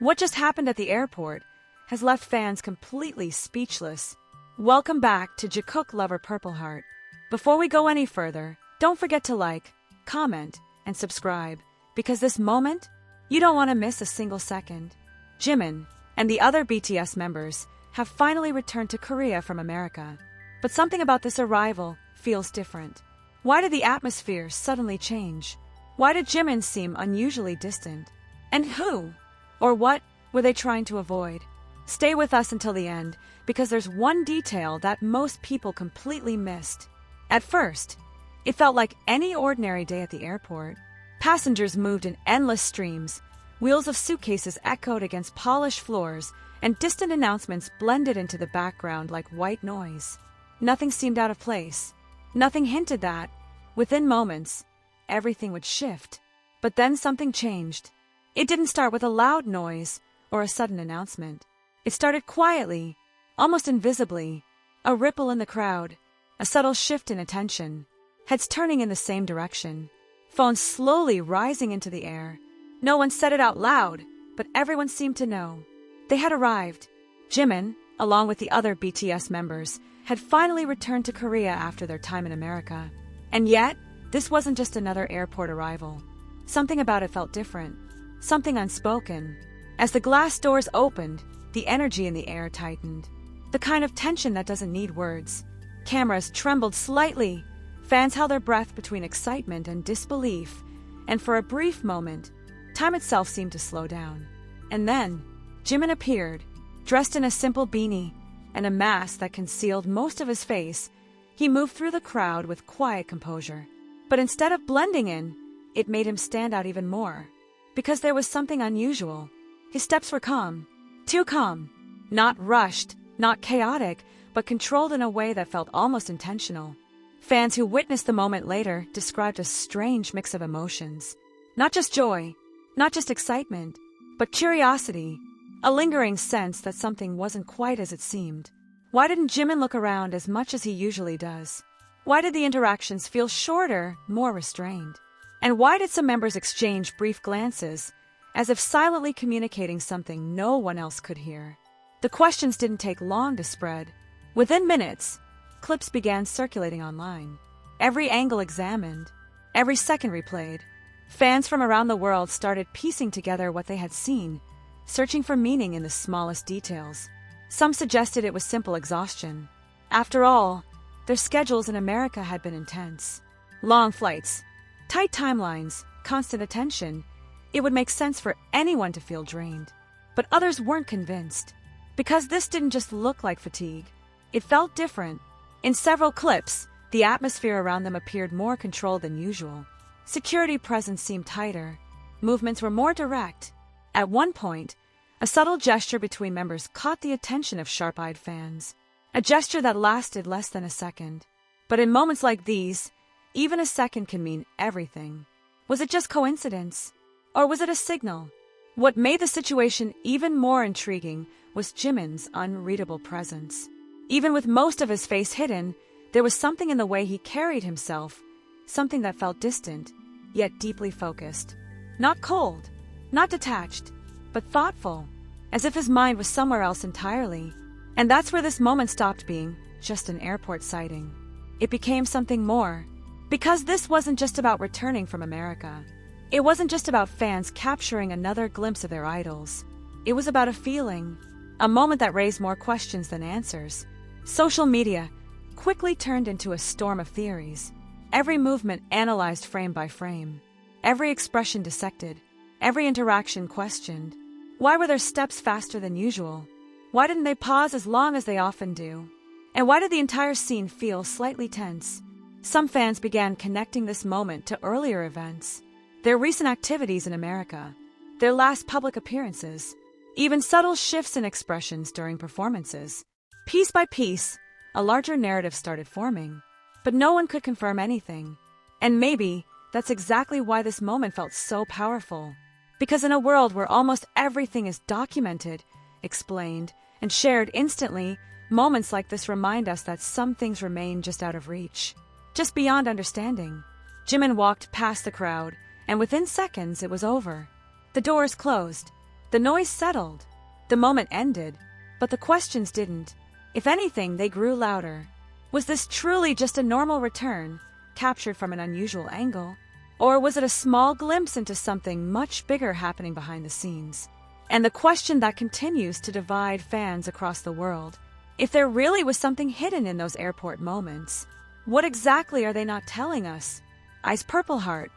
What just happened at the airport has left fans completely speechless. Welcome back to Jikook Lover Purple Heart. Before we go any further, don't forget to like, comment, and subscribe, because this moment, you don't want to miss a single second. Jimin and the other BTS members have finally returned to Korea from America. But something about this arrival feels different. Why did the atmosphere suddenly change? Why did Jimin seem unusually distant? And who, or what, were they trying to avoid? Stay with us until the end, because there's one detail that most people completely missed. At first, it felt like any ordinary day at the airport. Passengers moved in endless streams, wheels of suitcases echoed against polished floors, and distant announcements blended into the background like white noise. Nothing seemed out of place. Nothing hinted that, within moments, everything would shift. But then something changed. It didn't start with a loud noise or a sudden announcement. It started quietly, almost invisibly. A ripple in the crowd, a subtle shift in attention, heads turning in the same direction, phones slowly rising into the air. No one said it out loud, but everyone seemed to know. They had arrived. Jimin, along with the other BTS members, had finally returned to Korea after their time in America. And yet, this wasn't just another airport arrival. Something about it felt different. Something unspoken. As the glass doors opened, the energy in the air tightened. The kind of tension that doesn't need words. Cameras trembled slightly. Fans held their breath between excitement and disbelief. And for a brief moment, time itself seemed to slow down. And then, Jimin appeared, dressed in a simple beanie and a mask that concealed most of his face. He moved through the crowd with quiet composure. But instead of blending in, it made him stand out even more. Because there was something unusual. His steps were calm. Too calm. Not rushed, not chaotic, but controlled in a way that felt almost intentional. Fans who witnessed the moment later described a strange mix of emotions. Not just joy, not just excitement, but curiosity. A lingering sense that something wasn't quite as it seemed. Why didn't Jimin look around as much as he usually does? Why did the interactions feel shorter, more restrained? And why did some members exchange brief glances, as if silently communicating something no one else could hear? The questions didn't take long to spread. Within minutes, clips began circulating online. Every angle examined, every second replayed. Fans from around the world started piecing together what they had seen, searching for meaning in the smallest details. Some suggested it was simple exhaustion. After all, their schedules in America had been intense. Long flights, tight timelines, constant attention. It would make sense for anyone to feel drained. But others weren't convinced. Because this didn't just look like fatigue. It felt different. In several clips, the atmosphere around them appeared more controlled than usual. Security presence seemed tighter. Movements were more direct. At one point, a subtle gesture between members caught the attention of sharp-eyed fans. A gesture that lasted less than a second. But in moments like these, even a second can mean everything. Was it just coincidence? Or was it a signal? What made the situation even more intriguing was Jimin's unreadable presence. Even with most of his face hidden, there was something in the way he carried himself, something that felt distant, yet deeply focused. Not cold, not detached, but thoughtful, as if his mind was somewhere else entirely. And that's where this moment stopped being just an airport sighting. It became something more. Because this wasn't just about returning from America. It wasn't just about fans capturing another glimpse of their idols. It was about a feeling, a moment that raised more questions than answers. Social media quickly turned into a storm of theories. Every movement analyzed frame by frame. Every expression dissected. Every interaction questioned. Why were their steps faster than usual? Why didn't they pause as long as they often do? And why did the entire scene feel slightly tense? Some fans began connecting this moment to earlier events. Their recent activities in America. Their last public appearances. Even subtle shifts in expressions during performances. Piece by piece, a larger narrative started forming. But no one could confirm anything. And maybe that's exactly why this moment felt so powerful. Because in a world where almost everything is documented, explained, and shared instantly, moments like this remind us that some things remain just out of reach. Just beyond understanding. Jimin walked past the crowd, and within seconds it was over. The doors closed. The noise settled. The moment ended, but the questions didn't. If anything, they grew louder. Was this truly just a normal return, captured from an unusual angle? Or was it a small glimpse into something much bigger happening behind the scenes? And the question that continues to divide fans across the world: if there really was something hidden in those airport moments, what exactly are they not telling us? I's Purple Heart.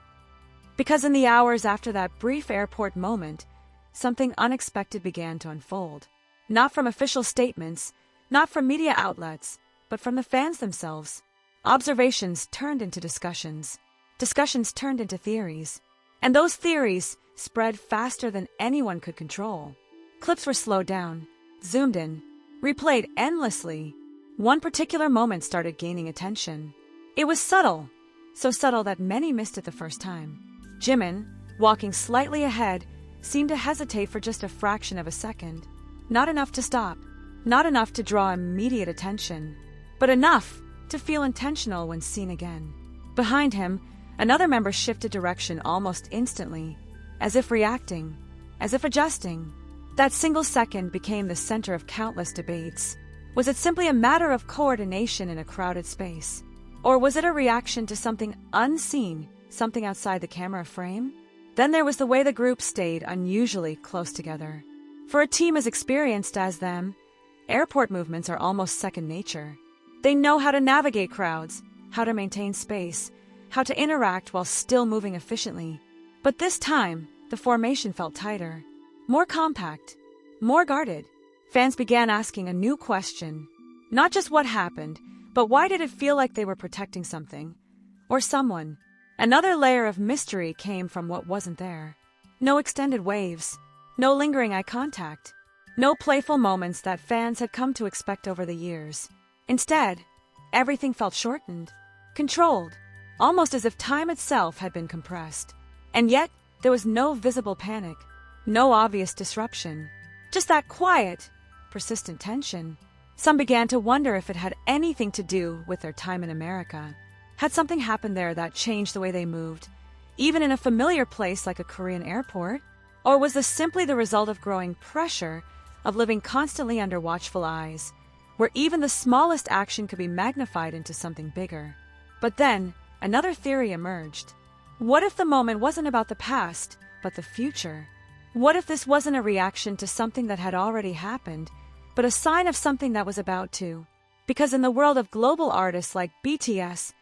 Because in the hours after that brief airport moment, something unexpected began to unfold. Not from official statements, not from media outlets, but from the fans themselves. Observations turned into discussions. Discussions turned into theories. And those theories spread faster than anyone could control. Clips were slowed down, zoomed in, replayed endlessly. One particular moment started gaining attention. It was subtle, so subtle that many missed it the first time. Jimin, walking slightly ahead, seemed to hesitate for just a fraction of a second. Not enough to stop, not enough to draw immediate attention, but enough to feel intentional when seen again. Behind him, another member shifted direction almost instantly, as if reacting, as if adjusting. That single second became the center of countless debates. Was it simply a matter of coordination in a crowded space? Or was it a reaction to something unseen, something outside the camera frame? Then there was the way the group stayed unusually close together. For a team as experienced as them, airport movements are almost second nature. They know how to navigate crowds, how to maintain space, how to interact while still moving efficiently. But this time, the formation felt tighter, more compact, more guarded. Fans began asking a new question. Not just what happened, but why did it feel like they were protecting something? Or someone? Another layer of mystery came from what wasn't there. No extended waves, no lingering eye contact, no playful moments that fans had come to expect over the years. Instead, everything felt shortened, controlled, almost as if time itself had been compressed. And yet, there was no visible panic, no obvious disruption, just that quiet, persistent tension. Some began to wonder if it had anything to do with their time in America. Had something happened there that changed the way they moved, even in a familiar place like a Korean airport? Or was this simply the result of growing pressure, of living constantly under watchful eyes, where even the smallest action could be magnified into something bigger? But then, another theory emerged. What if the moment wasn't about the past, but the future? What if this wasn't a reaction to something that had already happened, but a sign of something that was about to? Because in the world of global artists like BTS,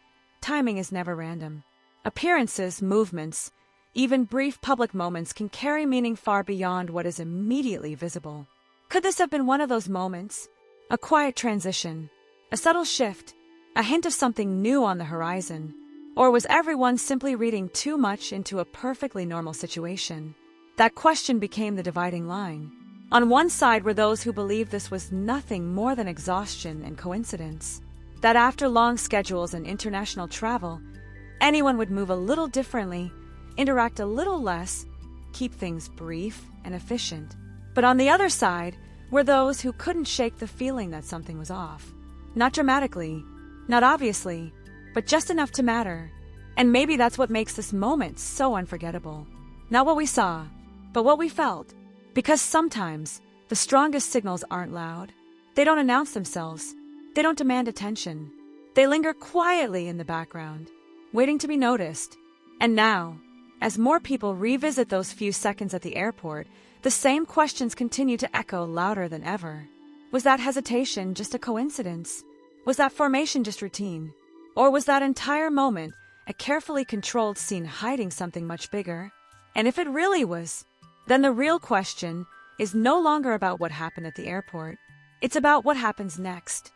timing is never random. Appearances, movements, even brief public moments can carry meaning far beyond what is immediately visible. Could this have been one of those moments? A quiet transition, a subtle shift, a hint of something new on the horizon? Or was everyone simply reading too much into a perfectly normal situation? That question became the dividing line. On one side were those who believed this was nothing more than exhaustion and coincidence. That after long schedules and international travel, anyone would move a little differently, interact a little less, keep things brief and efficient. But on the other side were those who couldn't shake the feeling that something was off. Not dramatically, not obviously, but just enough to matter. And maybe that's what makes this moment so unforgettable. Not what we saw, but what we felt. Because sometimes the strongest signals aren't loud. They don't announce themselves. They don't demand attention. They linger quietly in the background, waiting to be noticed. And now, as more people revisit those few seconds at the airport, the same questions continue to echo louder than ever. Was that hesitation just a coincidence? Was that formation just routine? Or was that entire moment a carefully controlled scene hiding something much bigger? And if it really was, then the real question is no longer about what happened at the airport. It's about what happens next.